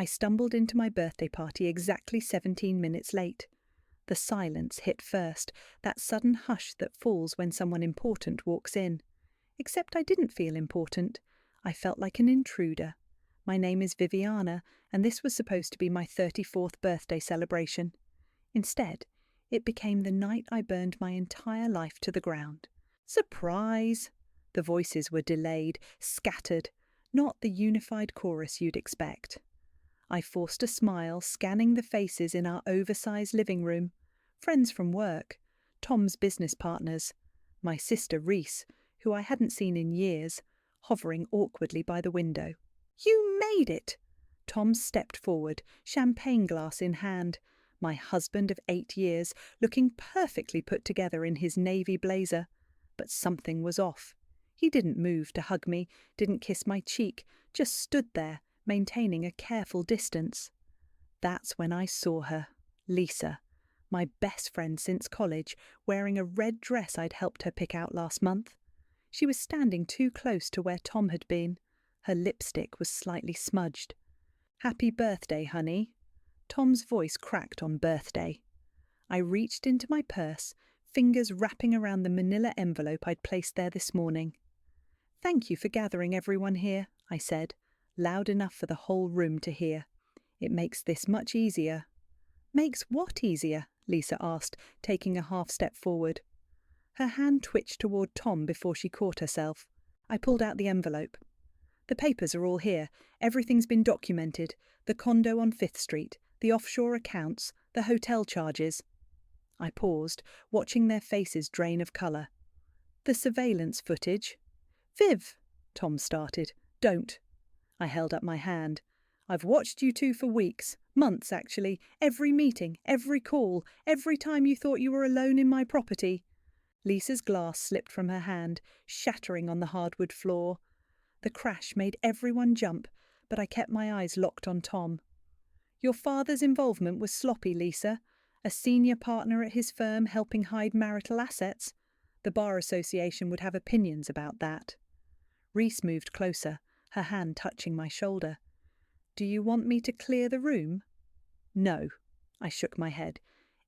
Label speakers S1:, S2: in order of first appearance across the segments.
S1: I stumbled into my birthday party exactly 17 minutes late. The silence hit first, that sudden hush that falls when someone important walks in. Except I didn't feel important. I felt like an intruder. My name is Viviana, and this was supposed to be my 34th birthday celebration. Instead, it became the night I burned my entire life to the ground. Surprise! The voices were delayed, scattered, not the unified chorus you'd expect. I forced a smile, scanning the faces in our oversized living room. Friends from work, Tom's business partners, my sister Reese, who I hadn't seen in years, hovering awkwardly by the window. "You made it!" Tom stepped forward, champagne glass in hand. My husband of 8 years, looking perfectly put together in his navy blazer. But something was off. He didn't move to hug me, didn't kiss my cheek, just stood there, maintaining a careful distance. That's when I saw her, Lisa, my best friend since college, wearing a red dress I'd helped her pick out last month. She was standing too close to where Tom had been. Her lipstick was slightly smudged. "Happy birthday, honey." Tom's voice cracked on birthday. I reached into my purse, fingers wrapping around the manila envelope I'd placed there this morning. "Thank you for gathering everyone here," I said, loud enough for the whole room to hear. "It makes this much easier." "Makes what easier?" Lisa asked, taking a half step forward. Her hand twitched toward Tom before she caught herself. I pulled out the envelope. "The papers are all here. Everything's been documented. The condo on 5th Street, the offshore accounts, the hotel charges." I paused, watching their faces drain of colour. "The surveillance footage." "Viv," Tom started. "Don't." I held up my hand. "I've watched you two for weeks, months actually, every meeting, every call, every time you thought you were alone in my property." Lisa's glass slipped from her hand, shattering on the hardwood floor. The crash made everyone jump, but I kept my eyes locked on Tom. "Your father's involvement was sloppy, Lisa. A senior partner at his firm helping hide marital assets. The Bar Association would have opinions about that." Reese moved closer, her hand touching my shoulder. "Do you want me to clear the room?" "No." I shook my head.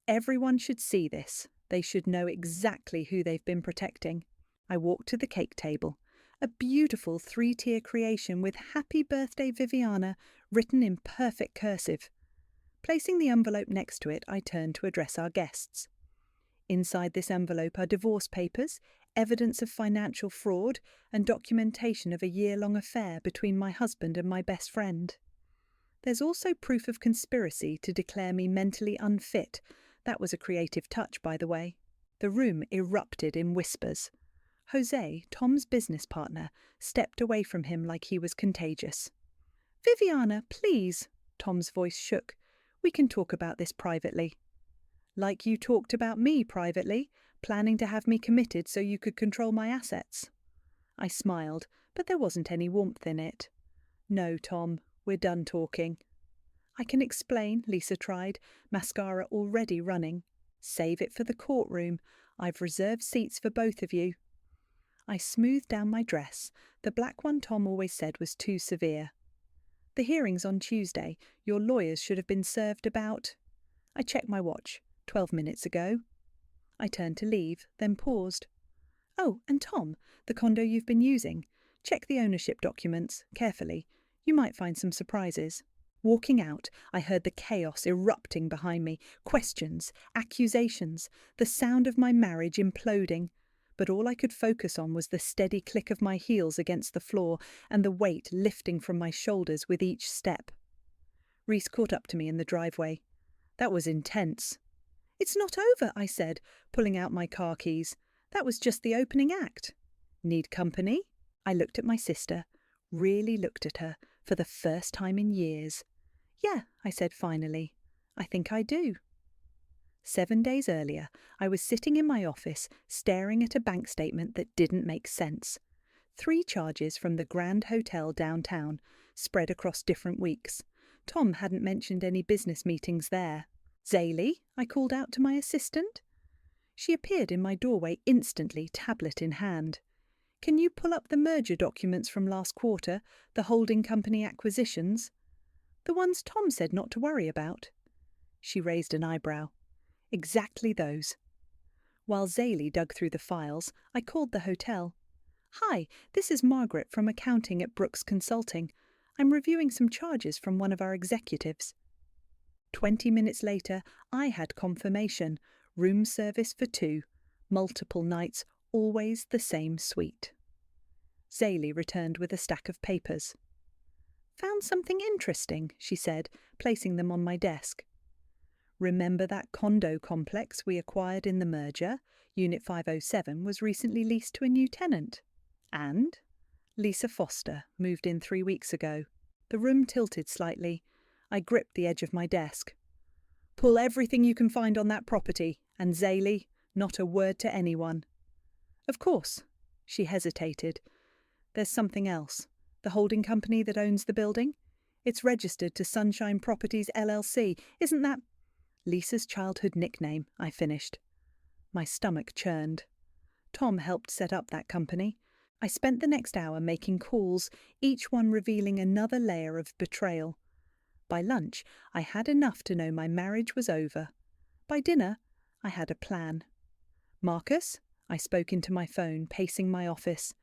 S1: "Everyone should see this. They should know exactly who they've been protecting." I walked to the cake table. A beautiful 3-tier creation with "Happy Birthday, Viviana" written in perfect cursive. Placing the envelope next to it, I turned to address our guests. Inside this envelope are divorce papers, evidence of financial fraud, and documentation of a year-long affair between my husband and my best friend. There's also proof of conspiracy to declare me mentally unfit. That was a creative touch, by the way. The room erupted in whispers. Jose, Tom's business partner, stepped away from him like he was contagious. "Viviana, please," Tom's voice shook. "We can talk about this privately." "Like you talked about me privately, planning to have me committed so you could control my assets." I smiled, but there wasn't any warmth in it. "No, Tom, we're done talking." "I can explain," Lisa tried, mascara already running. "Save it for the courtroom. I've reserved seats for both of you." I smoothed down my dress. The black one Tom always said was too severe. "The hearing's on Tuesday. Your lawyers should have been served about—" I checked my watch. 12 minutes ago. I turned to leave, then paused. "Oh, and Tom, the condo you've been using. Check the ownership documents, carefully. You might find some surprises." Walking out, I heard the chaos erupting behind me. Questions, accusations, the sound of my marriage imploding. But all I could focus on was the steady click of my heels against the floor and the weight lifting from my shoulders with each step. Reese caught up to me in the driveway. "That was intense." "It's not over," I said, pulling out my car keys. "That was just the opening act." "Need company?" I looked at my sister, really looked at her, for the first time in years. "Yeah," I said finally. "I think I do." 7 days earlier, I was sitting in my office, staring at a bank statement that didn't make sense. 3 charges from the Grand Hotel downtown, spread across different weeks. Tom hadn't mentioned any business meetings there. "Zaylee," I called out to my assistant. She appeared in my doorway instantly, tablet in hand. "Can you pull up the merger documents from last quarter, the holding company acquisitions?" The ones Tom said not to worry about. She raised an eyebrow. Exactly those. While Zaylee dug through the files, I called the hotel. Hi, this is Margaret from accounting at Brooks Consulting. I'm reviewing some charges from one of our executives. 20 minutes later, I had confirmation. Room service for 2. Multiple nights, always the same suite. Zaylee returned with a stack of papers. Found something interesting, she said, placing them on my desk. Remember that condo complex we acquired in the merger? Unit 507 was recently leased to a new tenant. And Lisa Foster moved in 3 weeks ago. The room tilted slightly. I gripped the edge of my desk. Pull everything you can find on that property, and Zaylee, not a word to anyone. Of course. She hesitated. There's something else. The holding company that owns the building? It's registered to Sunshine Properties LLC. Isn't that Lisa's childhood nickname? I finished. My stomach churned. Tom helped set up that company. I spent the next hour making calls, each one revealing another layer of betrayal. By lunch, I had enough to know my marriage was over. By dinner, I had a plan. Marcus? I spoke into my phone, pacing my office.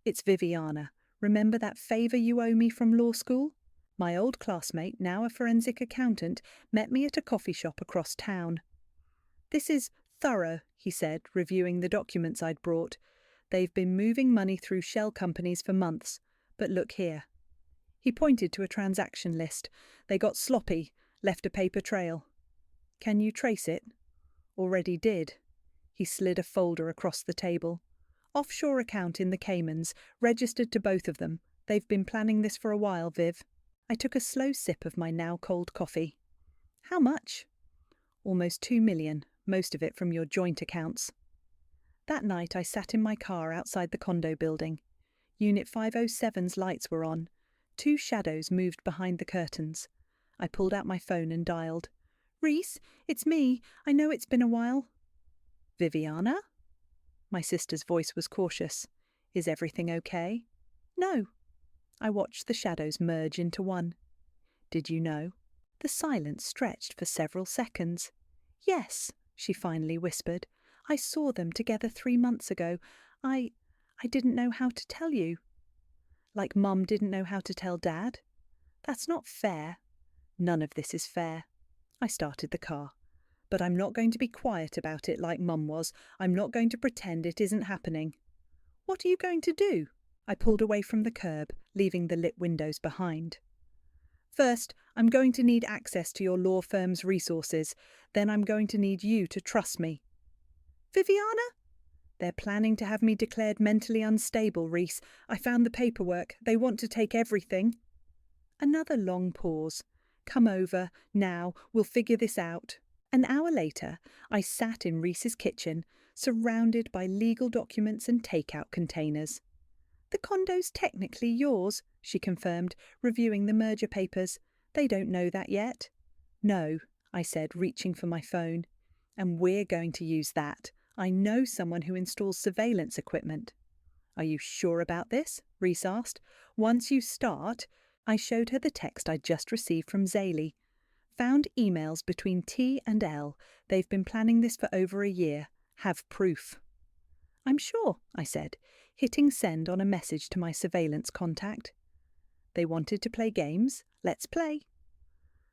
S1: It's Viviana. Remember that favour you owe me from law school? My old classmate, now a forensic accountant, met me at a coffee shop across town. This is thorough, he said, reviewing the documents I'd brought. They've been moving money through shell companies for months. But look here. He pointed to a transaction list. They got sloppy, left a paper trail. Can you trace it? Already did. He slid a folder across the table. Offshore account in the Caymans, registered to both of them. They've been planning this for a while, Viv. I took a slow sip of my now cold coffee. How much? Almost 2 million, most of it from your joint accounts. That night I sat in my car outside the condo building. Unit 507's lights were on. 2 shadows moved behind the curtains. I pulled out my phone and dialed. Reese, it's me. I know it's been a while. Viviana? My sister's voice was cautious. Is everything okay? No. I watched the shadows merge into one. Did you know? The silence stretched for several seconds. Yes, she finally whispered. I saw them together 3 months ago. I didn't know how to tell you. Like Mum didn't know how to tell Dad? That's not fair. None of this is fair. I started the car. But I'm not going to be quiet about it like Mum was. I'm not going to pretend it isn't happening. What are you going to do? I pulled away from the curb, leaving the lit windows behind. First, I'm going to need access to your law firm's resources. Then I'm going to need you to trust me. Viviana? They're planning to have me declared mentally unstable, Reese. I found the paperwork. They want to take everything. Another long pause. Come over, now. We'll figure this out. An hour later, I sat in Reese's kitchen, surrounded by legal documents and takeout containers. The condo's technically yours, she confirmed, reviewing the merger papers. They don't know that yet. No, I said, reaching for my phone. And we're going to use that. I know someone who installs surveillance equipment. Are you sure about this? Reese asked. Once you start, I showed her the text I'd just received from Zaylee. Found emails between T and L. They've been planning this for over a year. Have proof. I'm sure, I said, hitting send on a message to my surveillance contact. They wanted to play games. Let's play.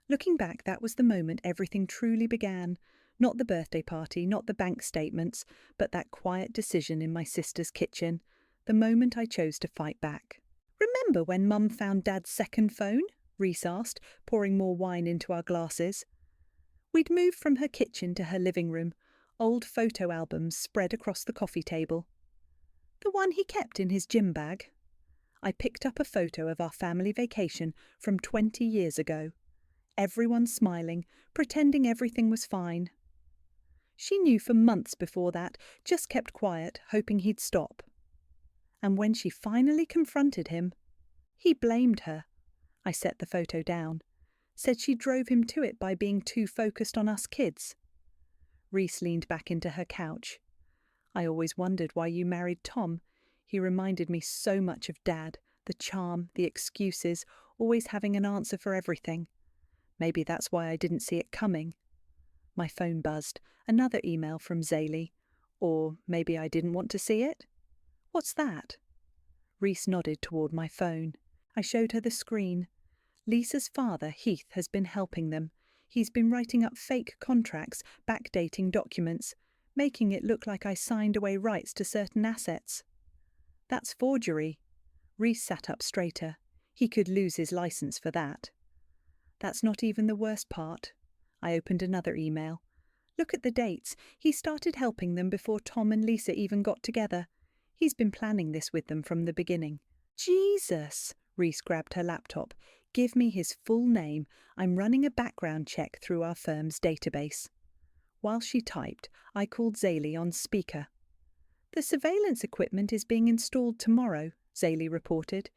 S1: Looking back, that was the moment everything truly began. Not the birthday party, not the bank statements, but that quiet decision in my sister's kitchen, the moment I chose to fight back. Remember when Mum found Dad's second phone? Reese asked, pouring more wine into our glasses. We'd moved from her kitchen to her living room, old photo albums spread across the coffee table. The one he kept in his gym bag. I picked up a photo of our family vacation from 20 years ago. Everyone smiling, pretending everything was fine. She knew for months before that, just kept quiet, hoping he'd stop. And when she finally confronted him, he blamed her. I set the photo down. Said she drove him to it by being too focused on us kids. Reese leaned back into her couch. I always wondered why you married Tom. He reminded me so much of Dad, the charm, the excuses, always having an answer for everything. Maybe that's why I didn't see it coming. My phone buzzed. Another email from Zaylee. Or maybe I didn't want to see it? What's that? Reese nodded toward my phone. I showed her the screen. Lisa's father, Heath, has been helping them. He's been writing up fake contracts, backdating documents, making it look like I signed away rights to certain assets. That's forgery. Reese sat up straighter. He could lose his license for that. That's not even the worst part. I opened another email. Look at the dates. He started helping them before Tom and Lisa even got together. He's been planning this with them from the beginning. Jesus! Reese grabbed her laptop. Give me his full name. I'm running a background check through our firm's database. While she typed, I called Zaylee on speaker. The surveillance equipment is being installed tomorrow, Zaylee reported.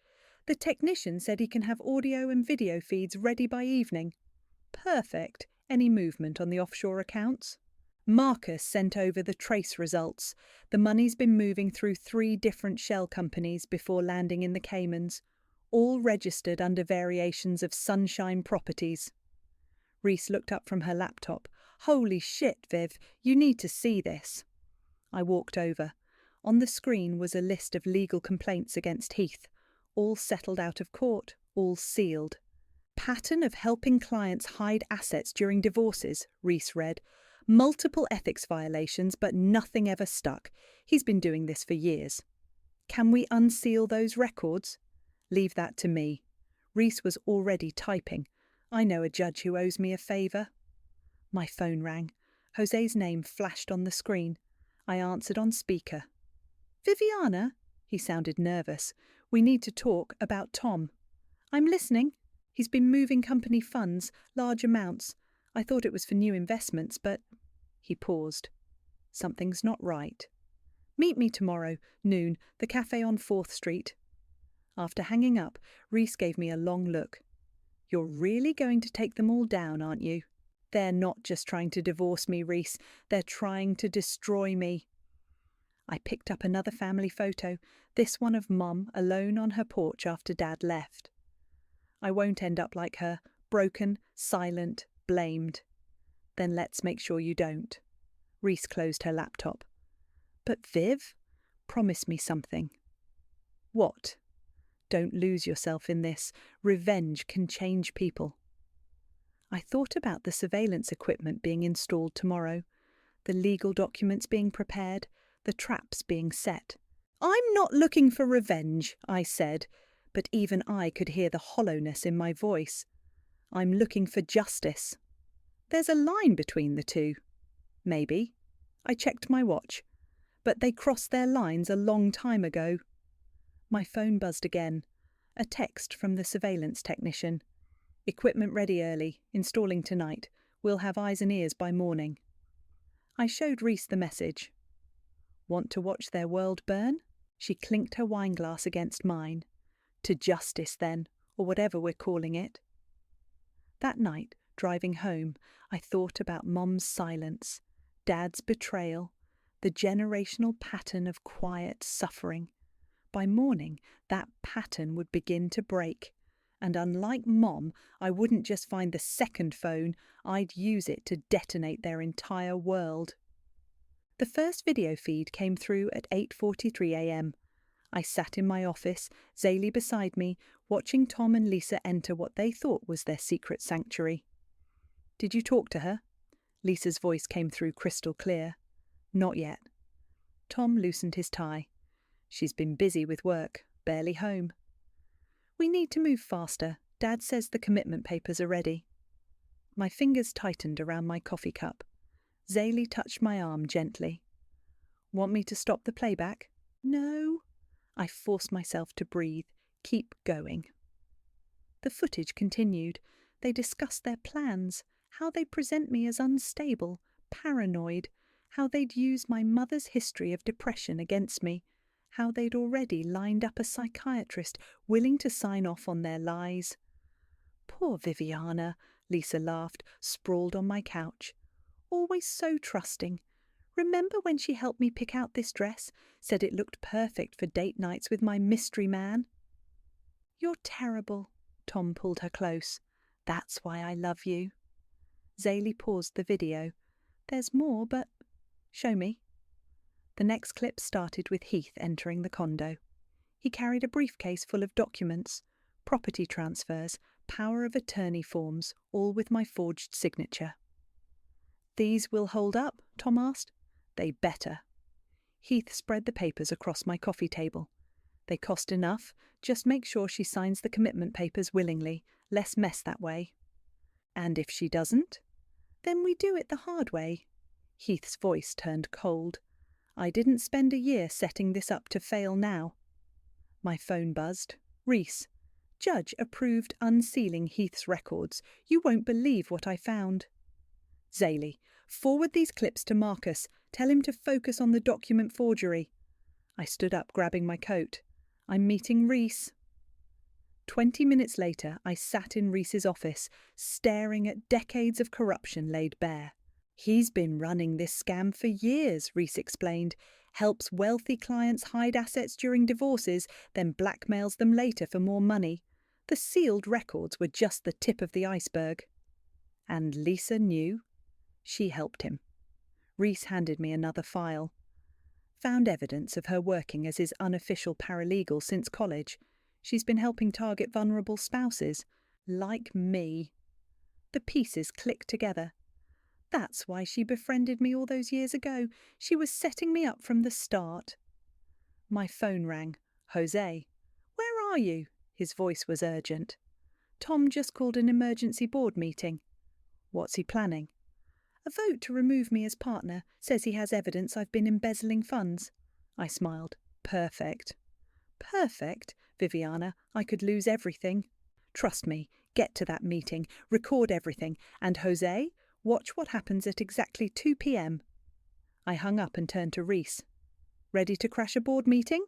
S1: The technician said he can have audio and video feeds ready by evening. Perfect. Any movement on the offshore accounts? Marcus sent over the trace results. The money's been moving through 3 different shell companies before landing in the Caymans, all registered under variations of Sunshine Properties. Reese looked up from her laptop. Holy shit, Viv, you need to see this. I walked over. On the screen was a list of legal complaints against Heath, all settled out of court, all sealed. Pattern of helping clients hide assets during divorces, Reese read. Multiple ethics violations, but nothing ever stuck. He's been doing this for years. Can we unseal those records? Leave that to me. Reese was already typing. I know a judge who owes me a favour. My phone rang. Jose's name flashed on the screen. I answered on speaker. Viviana? He sounded nervous. We need to talk about Tom. I'm listening. He's been moving company funds, large amounts. I thought it was for new investments, but... He paused. Something's not right. Meet me tomorrow, noon, the cafe on 4th Street. After hanging up, Reese gave me a long look. You're really going to take them all down, aren't you? They're not just trying to divorce me, Reese. They're trying to destroy me. I picked up another family photo, this one of Mum alone on her porch after Dad left. I won't end up like her, broken, silent, blamed. Then let's make sure you don't. Reese closed her laptop. But Viv, promise me something. What? Don't lose yourself in this. Revenge can change people. I thought about the surveillance equipment being installed tomorrow, the legal documents being prepared, the traps being set. I'm not looking for revenge, I said, but even I could hear the hollowness in my voice. I'm looking for justice. There's a line between the two. Maybe. I checked my watch. But they crossed their lines a long time ago. My phone buzzed again. A text from the surveillance technician. Equipment ready early, installing tonight. We'll have eyes and ears by morning. I showed Reese the message. Want to watch their world burn? She clinked her wineglass against mine. To justice, then, or whatever we're calling it. That night, driving home, I thought about Mom's silence, Dad's betrayal, the generational pattern of quiet suffering. By morning, that pattern would begin to break, and unlike Mom, I wouldn't just find the second phone, I'd use it to detonate their entire world. The first video feed came through at 8:43 a.m. I sat in my office, Zaylee beside me, watching Tom and Lisa enter what they thought was their secret sanctuary. Did you talk to her? Lisa's voice came through crystal clear. Not yet. Tom loosened his tie. She's been busy with work, barely home. We need to move faster. Dad says the commitment papers are ready. My fingers tightened around my coffee cup. Zaylee touched my arm gently. Want me to stop the playback? No. I forced myself to breathe. Keep going. The footage continued. They discussed their plans, how they present me as unstable, paranoid, how they'd use my mother's history of depression against me, how they'd already lined up a psychiatrist willing to sign off on their lies. Poor Viviana, Lisa laughed, sprawled on my couch. Always so trusting. Remember when she helped me pick out this dress, said it looked perfect for date nights with my mystery man? You're terrible. Tom pulled her close. That's why I love you. Zaylee paused the video. There's more, but... Show me. The next clip started with Heath entering the condo. He carried a briefcase full of documents, property transfers, power of attorney forms, all with my forged signature. These will hold up? Tom asked. They better. Heath spread the papers across my coffee table. They cost enough. Just make sure she signs the commitment papers willingly. Less mess that way. And if she doesn't? Then we do it the hard way. Heath's voice turned cold. I didn't spend a year setting this up to fail now. My phone buzzed. Reese. Judge approved unsealing Heath's records. You won't believe what I found. Zaylee, forward these clips to Marcus. Tell him to focus on the document forgery. I stood up, grabbing my coat. I'm meeting Reese. 20 minutes later, I sat in Reese's office, staring at decades of corruption laid bare. He's been running this scam for years, Reese explained. Helps wealthy clients hide assets during divorces, then blackmails them later for more money. The sealed records were just the tip of the iceberg. And Lisa knew. She helped him. Reese handed me another file. Found evidence of her working as his unofficial paralegal since college. She's been helping target vulnerable spouses, like me. The pieces clicked together. That's why she befriended me all those years ago. She was setting me up from the start. My phone rang. Jose. Where are you? His voice was urgent. Tom just called an emergency board meeting. What's he planning? A vote to remove me as partner. Says he has evidence I've been embezzling funds. I smiled. Perfect. Perfect, Viviana. I could lose everything. Trust me. Get to that meeting. Record everything. And Jose, watch what happens at exactly 2 p.m. I hung up and turned to Reese. Ready to crash a board meeting?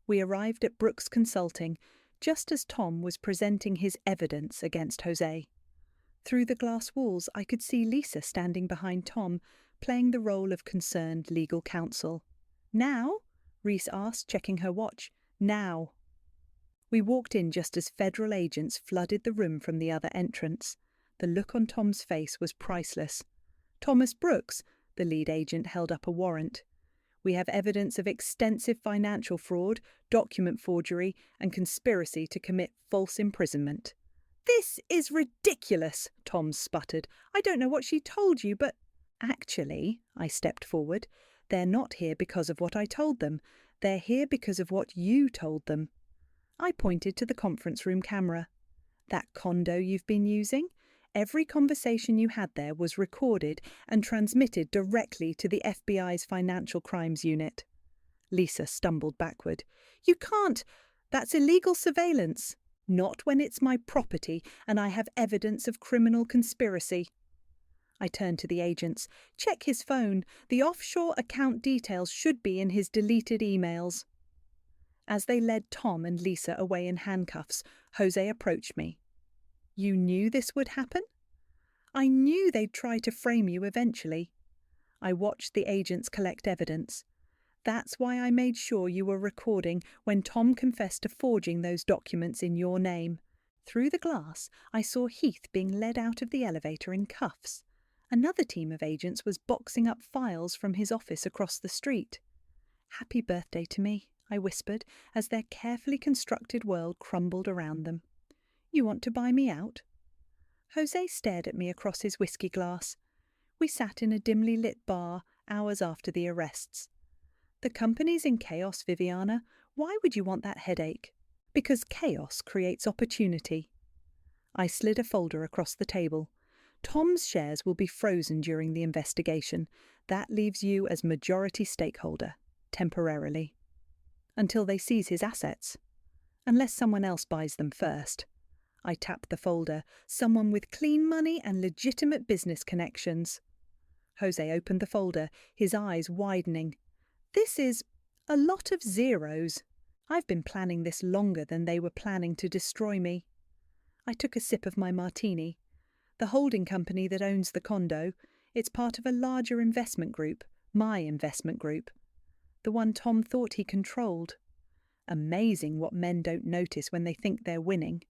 S1: We arrived at Brooks Consulting just as Tom was presenting his evidence against Jose. Through the glass walls, I could see Lisa standing behind Tom, playing the role of concerned legal counsel. Now? Reese asked, checking her watch. Now. We walked in just as federal agents flooded the room from the other entrance. The look on Tom's face was priceless. Thomas Brooks, the lead agent held up a warrant. We have evidence of extensive financial fraud, document forgery, and conspiracy to commit false imprisonment. This is ridiculous, Tom sputtered. I don't know what she told you, but... Actually, I stepped forward, they're not here because of what I told them. They're here because of what you told them. I pointed to the conference room camera. That condo you've been using? Every conversation you had there was recorded and transmitted directly to the FBI's Financial Crimes Unit. Lisa stumbled backward. You can't! That's illegal surveillance. Not when it's my property and I have evidence of criminal conspiracy. I turned to the agents. Check his phone. The offshore account details should be in his deleted emails. As they led Tom and Lisa away in handcuffs, Jose approached me. You knew this would happen? I knew they'd try to frame you eventually. I watched the agents collect evidence. That's why I made sure you were recording when Tom confessed to forging those documents in your name. Through the glass, I saw Heath being led out of the elevator in cuffs. Another team of agents was boxing up files from his office across the street. Happy birthday to me, I whispered, as their carefully constructed world crumbled around them. You want to buy me out? Jose stared at me across his whiskey glass. We sat in a dimly lit bar hours after the arrests. The company's in chaos, Viviana. Why would you want that headache? Because chaos creates opportunity. I slid a folder across the table. Tom's shares will be frozen during the investigation. That leaves you as majority stakeholder, temporarily. Until they seize his assets. Unless someone else buys them first. I tapped the folder. Someone with clean money and legitimate business connections. Jose opened the folder, his eyes widening. This is a lot of zeros. I've been planning this longer than they were planning to destroy me. I took a sip of my martini. The holding company that owns the condo, it's part of a larger investment group, my investment group. The one Tom thought he controlled. Amazing what men don't notice when they think they're winning.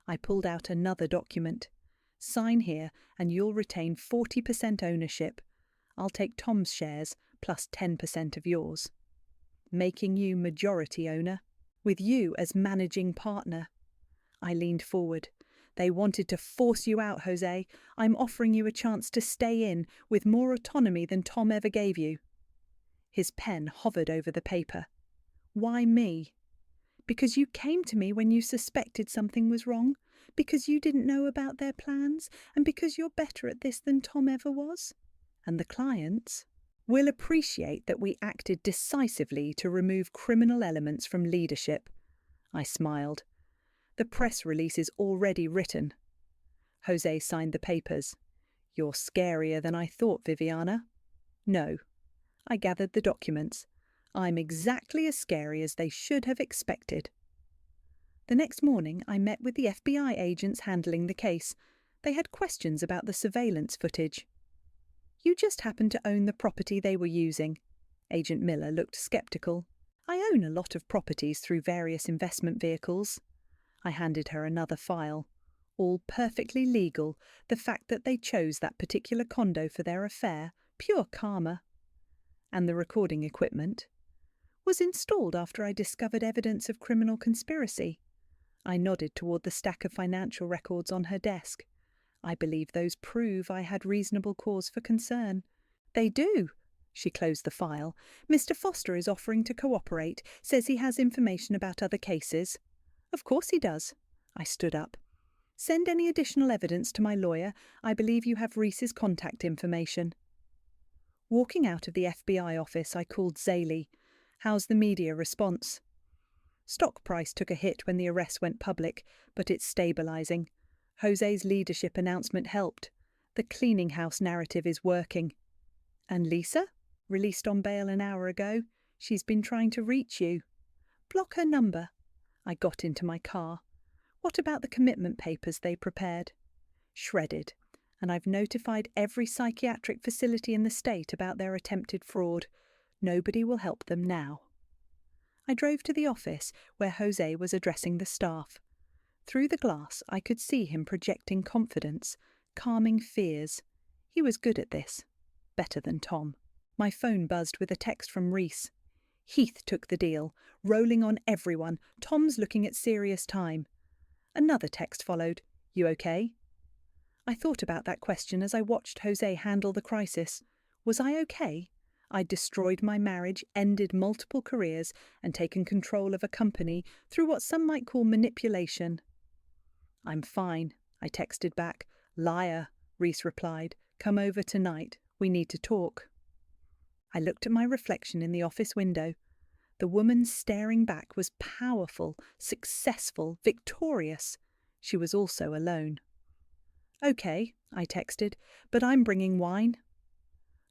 S1: I pulled out another document. Sign here and you'll retain 40% ownership. I'll take Tom's shares plus 10% of yours, making you majority owner, with you as managing partner. I leaned forward. They wanted to force you out, Jose. I'm offering you a chance to stay in with more autonomy than Tom ever gave you. His pen hovered over the paper. Why me? Because you came to me when you suspected something was wrong, because you didn't know about their plans, and because you're better at this than Tom ever was. And the clients will appreciate that we acted decisively to remove criminal elements from leadership. I smiled. The press release is already written. Jose signed the papers. You're scarier than I thought, Viviana. No. I gathered the documents. I'm exactly as scary as they should have expected. The next morning I met with the FBI agents handling the case. They had questions about the surveillance footage. You just happened to own the property they were using. Agent Miller looked skeptical. I own a lot of properties through various investment vehicles. I handed her another file. All perfectly legal. The fact that they chose that particular condo for their affair, pure karma. And the recording equipment was installed after I discovered evidence of criminal conspiracy. I nodded toward the stack of financial records on her desk. I believe those prove I had reasonable cause for concern. They do. She closed the file. Mr. Foster is offering to cooperate, says he has information about other cases. Of course he does. I stood up. Send any additional evidence to my lawyer. I believe you have Reese's contact information. Walking out of the FBI office, I called Zaley. How's the media response? Stock price took a hit when the arrest went public, but it's stabilizing. Jose's leadership announcement helped. The cleaning house narrative is working. And Lisa? Released on bail an hour ago. She's been trying to reach you. Block her number. I got into my car. What about the commitment papers they prepared? Shredded. And I've notified every psychiatric facility in the state about their attempted fraud. Nobody will help them now. I drove to the office where Jose was addressing the staff. Through the glass, I could see him projecting confidence, calming fears. He was good at this. Better than Tom. My phone buzzed with a text from Reese. Heath took the deal, rolling on everyone. Tom's looking at serious time. Another text followed. You okay? I thought about that question as I watched Jose handle the crisis. Was I okay? I'd destroyed my marriage, ended multiple careers, and taken control of a company through what some might call manipulation. I'm fine, I texted back. Liar, Reese replied. Come over tonight. We need to talk. I looked at my reflection in the office window. The woman staring back was powerful, successful, victorious. She was also alone. Okay, I texted, but I'm bringing wine.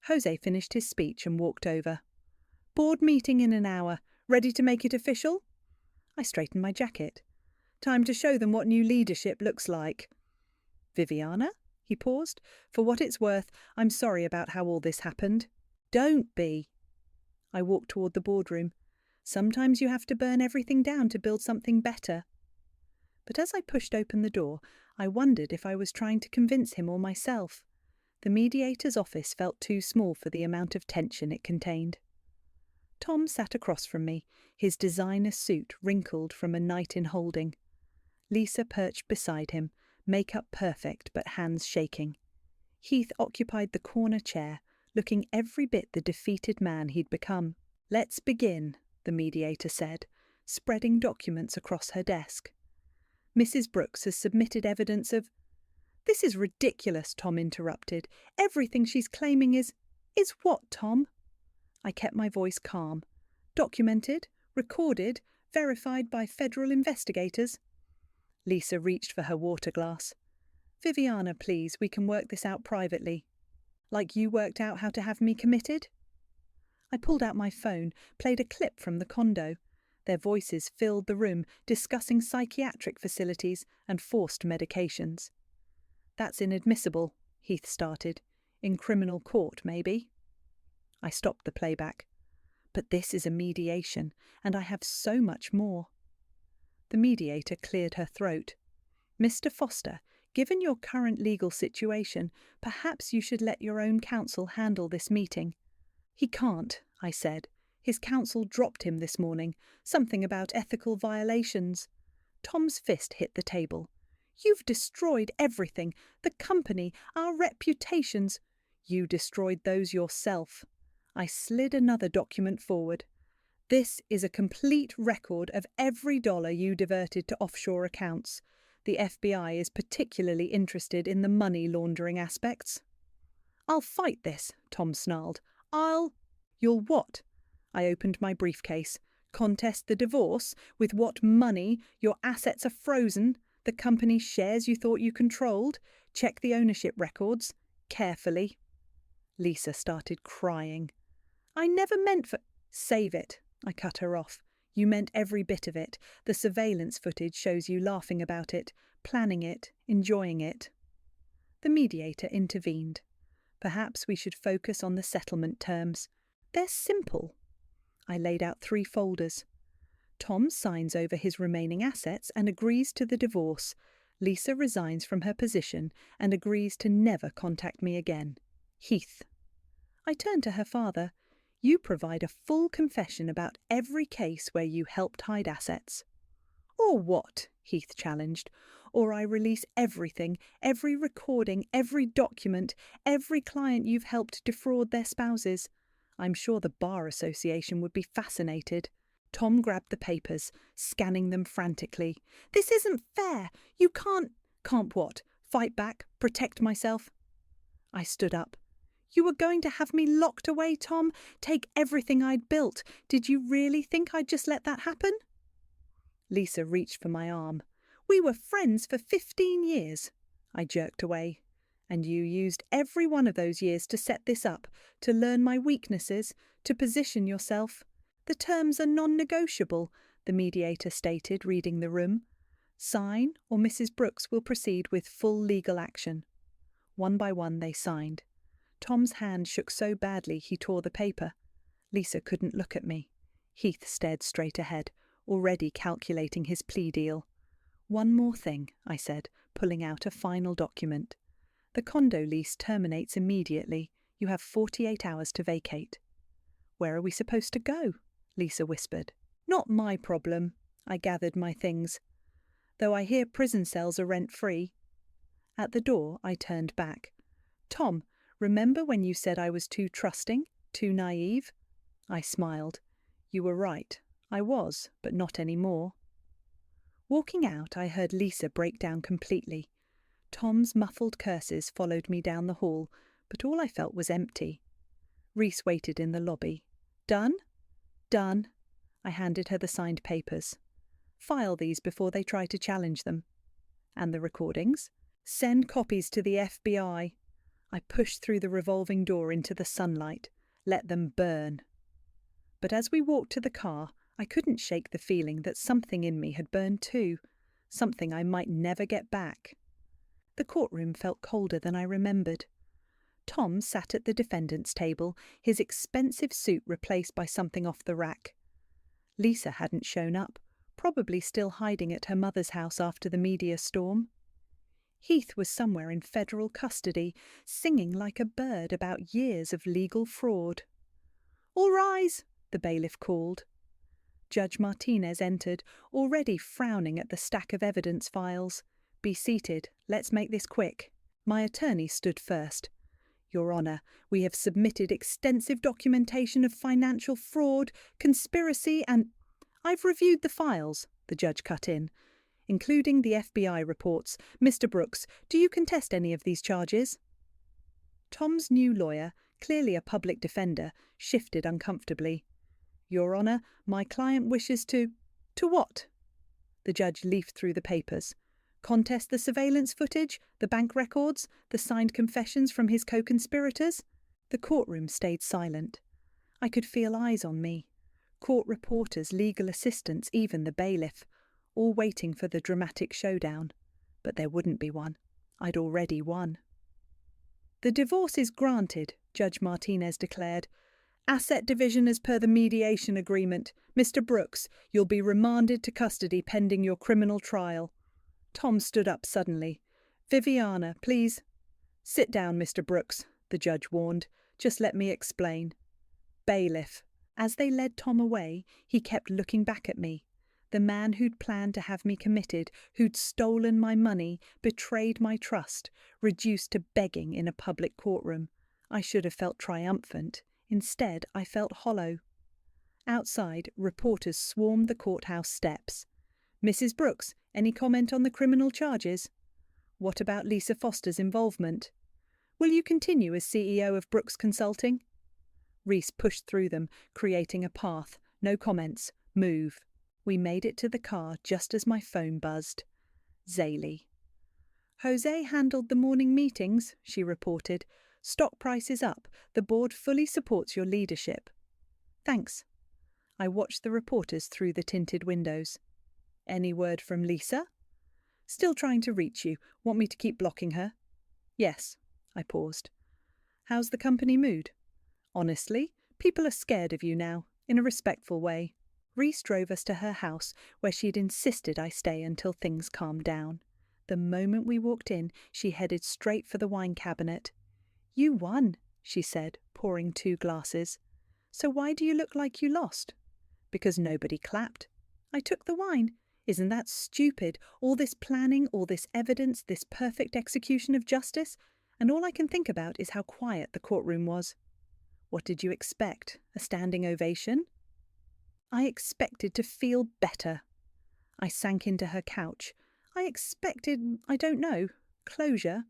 S1: Jose finished his speech and walked over. Board meeting in an hour. Ready to make it official? I straightened my jacket. Time to show them what new leadership looks like. Viviana? He paused. For what it's worth, I'm sorry about how all this happened. Don't be. I walked toward the boardroom. Sometimes you have to burn everything down to build something better. But as I pushed open the door, I wondered if I was trying to convince him or myself. The mediator's office felt too small for the amount of tension it contained. Tom sat across from me, his designer suit wrinkled from a night in holding. Lisa perched beside him, makeup perfect but hands shaking. Heath occupied the corner chair, looking every bit the defeated man he'd become. Let's begin, the mediator said, spreading documents across her desk. Mrs. Brooks has submitted evidence of... This is ridiculous, Tom interrupted. Everything she's claiming is what, Tom? I kept my voice calm. Documented, recorded, verified by federal investigators. Lisa reached for her water glass. Viviana, please, we can work this out privately. Like you worked out how to have me committed? I pulled out my phone, played a clip from the condo. Their voices filled the room, discussing psychiatric facilities and forced medications. That's inadmissible, Heath started. In criminal court, maybe. I stopped the playback. But this is a mediation, and I have so much more. The mediator cleared her throat. Mr. Foster, given your current legal situation, perhaps you should let your own counsel handle this meeting. He can't, I said. His counsel dropped him this morning, something about ethical violations. Tom's fist hit the table. You've destroyed everything, the company, our reputations. You destroyed those yourself. I slid another document forward. This is a complete record of every dollar you diverted to offshore accounts. The FBI is particularly interested in the money laundering aspects. I'll fight this, Tom snarled. You'll what? I opened my briefcase. Contest the divorce? With what money? Your assets are frozen. The company's shares you thought you controlled. Check the ownership records. Carefully. Lisa started crying. I never meant for... Save it. I cut her off. You meant every bit of it. The surveillance footage shows you laughing about it, planning it, enjoying it. The mediator intervened. Perhaps we should focus on the settlement terms. They're simple. I laid out 3 folders. Tom signs over his remaining assets and agrees to the divorce. Lisa resigns from her position and agrees to never contact me again. Heath. I turned to her father. You provide a full confession about every case where you helped hide assets. Or what? Heath challenged. Or I release everything, every recording, every document, every client you've helped defraud their spouses. I'm sure the Bar Association would be fascinated. Tom grabbed the papers, scanning them frantically. This isn't fair. You can't... Can't what? Fight back? Protect myself? I stood up. You were going to have me locked away, Tom? Take everything I'd built. Did you really think I'd just let that happen? Lisa reached for my arm. We were friends for 15 years. I jerked away. And you used every one of those years to set this up, to learn my weaknesses, to position yourself. The terms are non-negotiable, the mediator stated, reading the room. Sign, or Mrs. Brooks will proceed with full legal action. One by one they signed. Tom's hand shook so badly he tore the paper. Lisa couldn't look at me. Heath stared straight ahead, already calculating his plea deal. One more thing, I said, pulling out a final document. The condo lease terminates immediately. You have 48 hours to vacate. Where are we supposed to go? Lisa whispered. Not my problem. I gathered my things. Though I hear prison cells are rent-free. At the door, I turned back. Tom, remember when you said I was too trusting, too naive? I smiled. You were right. I was, but not anymore. Walking out, I heard Lisa break down completely. Tom's muffled curses followed me down the hall, but all I felt was empty. Reese waited in the lobby. Done? Done. I handed her the signed papers. File these before they try to challenge them. And the recordings? Send copies to the FBI. I pushed through the revolving door into the sunlight. Let them burn. But as we walked to the car, I couldn't shake the feeling that something in me had burned too, something I might never get back. The courtroom felt colder than I remembered. Tom sat at the defendant's table, his expensive suit replaced by something off the rack. Lisa hadn't shown up, probably still hiding at her mother's house after the media storm. Heath was somewhere in federal custody, singing like a bird about years of legal fraud. All rise, the bailiff called. Judge Martinez entered, already frowning at the stack of evidence files. Be seated. Let's make this quick. My attorney stood first. Your Honour, we have submitted extensive documentation of financial fraud, conspiracy and... I've reviewed the files, the judge cut in, including the FBI reports. Mr. Brooks, do you contest any of these charges? Tom's new lawyer, clearly a public defender, shifted uncomfortably. Your Honour, my client wishes to... To what? The judge leafed through the papers. Contest the surveillance footage, the bank records, the signed confessions from his co-conspirators? The courtroom stayed silent. I could feel eyes on me. Court reporters, legal assistants, even the bailiff, all waiting for the dramatic showdown. But there wouldn't be one. I'd already won. The divorce is granted, Judge Martinez declared. Asset division as per the mediation agreement. Mr. Brooks, you'll be remanded to custody pending your criminal trial. Tom stood up suddenly. "Viviana, please." "Sit down, Mr. Brooks," the judge warned. "Just let me explain." "Bailiff." As they led Tom away, he kept looking back at me. The man who'd planned to have me committed, who'd stolen my money, betrayed my trust, reduced to begging in a public courtroom. I should have felt triumphant. Instead, I felt hollow. Outside, reporters swarmed the courthouse steps. "Mrs. Brooks, any comment on the criminal charges?" "What about Lisa Foster's involvement?" "Will you continue as CEO of Brooks Consulting?" Reese pushed through them, creating a path. "No comments. Move." We made it to the car just as my phone buzzed. Zaylee. "Jose handled the morning meetings," she reported. "Stock price is up. The board fully supports your leadership." "Thanks." I watched the reporters through the tinted windows. "Any word from Lisa?" "Still trying to reach you. Want me to keep blocking her?" "Yes." I paused. "How's the company mood?" "Honestly, people are scared of you now, in a respectful way." Reese drove us to her house, where she'd insisted I stay until things calmed down. The moment we walked in, she headed straight for the wine cabinet. "You won," she said, pouring 2 glasses. "So why do you look like you lost?" "Because nobody clapped." "I took the wine. Isn't that stupid? All this planning, all this evidence, this perfect execution of justice, and all I can think about is how quiet the courtroom was." "What did you expect? A standing ovation?" "I expected to feel better." I sank into her couch. "I expected, I don't know, closure."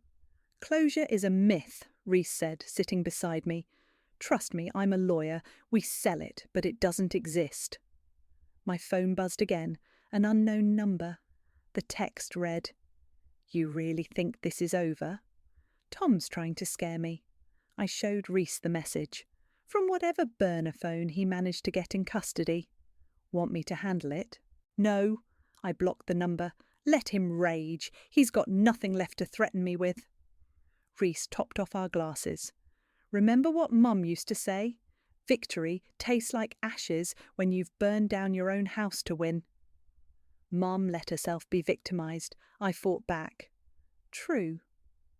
S1: "Closure is a myth," Reese said, sitting beside me. "Trust me, I'm a lawyer. We sell it, but it doesn't exist." My phone buzzed again, an unknown number. The text read, "You really think this is over?" "Tom's trying to scare me." I showed Reese the message. From whatever burner phone he managed to get in custody. "Want me to handle it?" "No." I blocked the number. "Let him rage. He's got nothing left to threaten me with." Reese topped off our glasses. "Remember what Mum used to say? Victory tastes like ashes when you've burned down your own house to win." Mum let herself be victimized. I fought back. "True."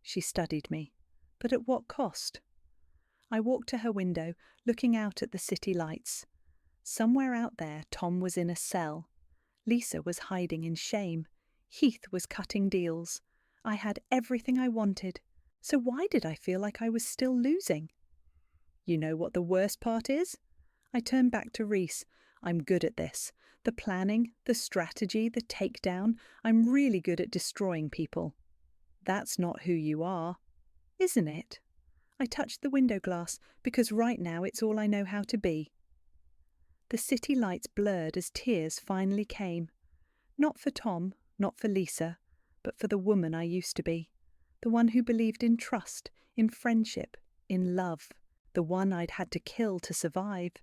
S1: She studied me. "But at what cost?" I walked to her window, looking out at the city lights. Somewhere out there, Tom was in a cell. Lisa was hiding in shame. Heath was cutting deals. I had everything I wanted. So why did I feel like I was still losing? "You know what the worst part is?" I turned back to Reese. "I'm good at this. The planning, the strategy, the takedown. I'm really good at destroying people." "That's not who you are." "Isn't it?" I touched the window glass because right now it's all I know how to be. The city lights blurred as tears finally came. Not for Tom, not for Lisa, but for the woman I used to be. The one who believed in trust, in friendship, in love. The one I'd had to kill to survive.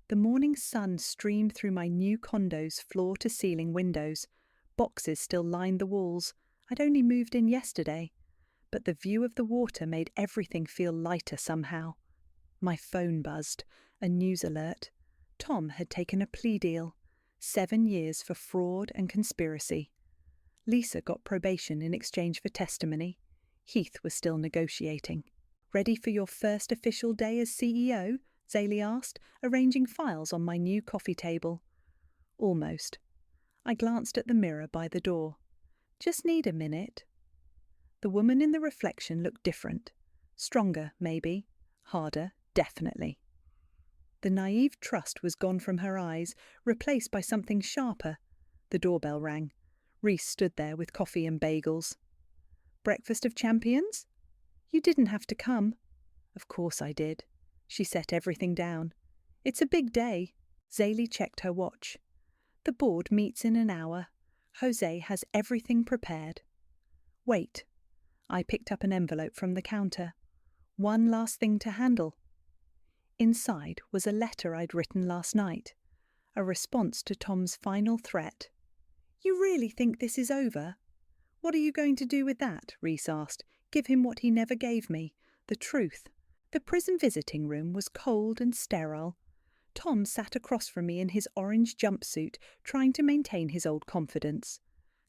S1: The morning sun streamed through my new condo's floor-to-ceiling windows. Boxes still lined the walls. I'd only moved in yesterday. But the view of the water made everything feel lighter somehow. My phone buzzed. A news alert. Tom had taken a plea deal. 7 years for fraud and conspiracy. Lisa got probation in exchange for testimony. Heath was still negotiating. "Ready for your first official day as CEO?" Zaylee asked, arranging files on my new coffee table. "Almost." I glanced at the mirror by the door. "Just need a minute." The woman in the reflection looked different. Stronger, maybe. Harder, definitely. The naive trust was gone from her eyes, replaced by something sharper. The doorbell rang. Reese stood there with coffee and bagels. "Breakfast of champions?" "You didn't have to come." "Of course I did." She set everything down. "It's a big day." Zaylee checked her watch. "The board meets in an hour. Jose has everything prepared." "Wait." I picked up an envelope from the counter. One last thing to handle. Inside was a letter I'd written last night. A response to Tom's final threat. "You really think this is over?" "What are you going to do with that?" Reese asked. "Give him what he never gave me, the truth." The prison visiting room was cold and sterile. Tom sat across from me in his orange jumpsuit, trying to maintain his old confidence.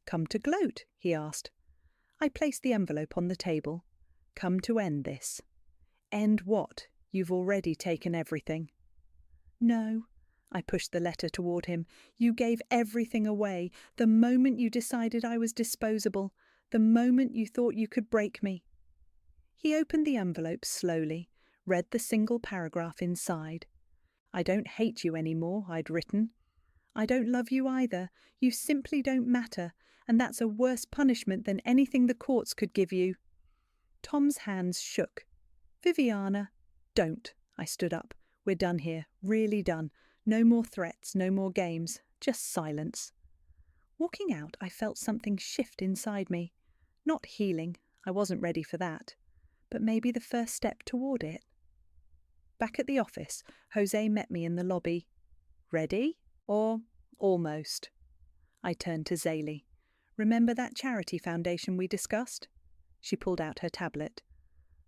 S1: "Come to gloat?" he asked. I placed the envelope on the table. "Come to end this." "End what? You've already taken everything." "No." I pushed the letter toward him. "You gave everything away, the moment you decided I was disposable, the moment you thought you could break me." He opened the envelope slowly, read the single paragraph inside. "I don't hate you anymore," I'd written. "I don't love you either. You simply don't matter, and that's a worse punishment than anything the courts could give you." Tom's hands shook. "Viviana, don't." I stood up. "We're done here, really done. No more threats, no more games, just silence." Walking out, I felt something shift inside me. Not healing, I wasn't ready for that, but maybe the first step toward it. Back at the office, Jose met me in the lobby. "Ready? Or almost?" I turned to Zaylee. "Remember that charity foundation we discussed?" She pulled out her tablet.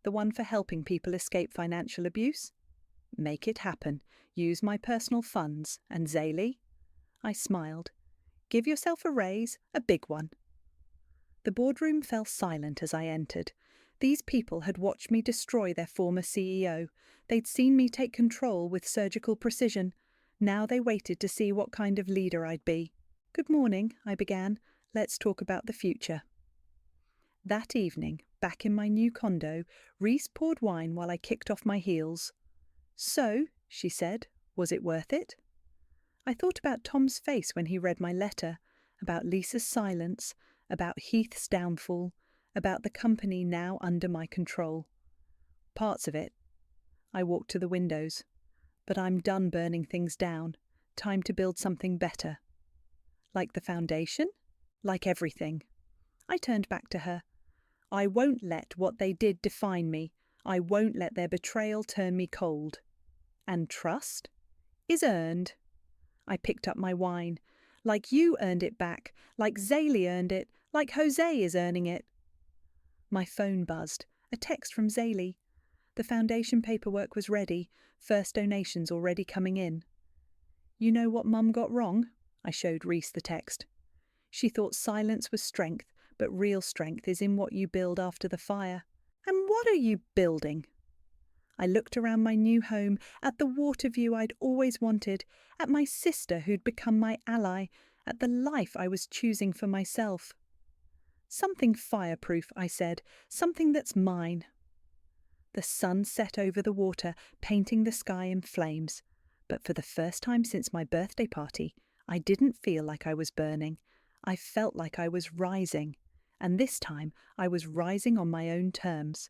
S1: "The one for helping people escape financial abuse? Make it happen. Use my personal funds. And Zaylee?" I smiled. "Give yourself a raise, a big one." The boardroom fell silent as I entered. These people had watched me destroy their former CEO. They'd seen me take control with surgical precision. Now they waited to see what kind of leader I'd be. "Good morning," I began. "Let's talk about the future." That evening, back in my new condo, Reese poured wine while I kicked off my heels. "So," she said, "was it worth it?" I thought about Tom's face when he read my letter, about Lisa's silence, about Heath's downfall, about the company now under my control. Parts of it. I walked to the windows. But I'm done burning things down. Time to build something better. Like the foundation? Like everything. I turned back to her. "I won't let what they did define me. I won't let their betrayal turn me cold." "And trust?" "Is earned." I picked up my wine. "Like you earned it back, like Zaylee earned it, like Jose is earning it." My phone buzzed. A text from Zaylee. The foundation paperwork was ready, first donations already coming in. "You know what Mum got wrong?" I showed Reese the text. "She thought silence was strength, but real strength is in what you build after the fire." "And what are you building?" I looked around my new home, at the water view I'd always wanted, at my sister who'd become my ally, at the life I was choosing for myself. "Something fireproof," I said, "something that's mine." The sun set over the water, painting the sky in flames. But for the first time since my birthday party, I didn't feel like I was burning. I felt like I was rising. And this time, I was rising on my own terms.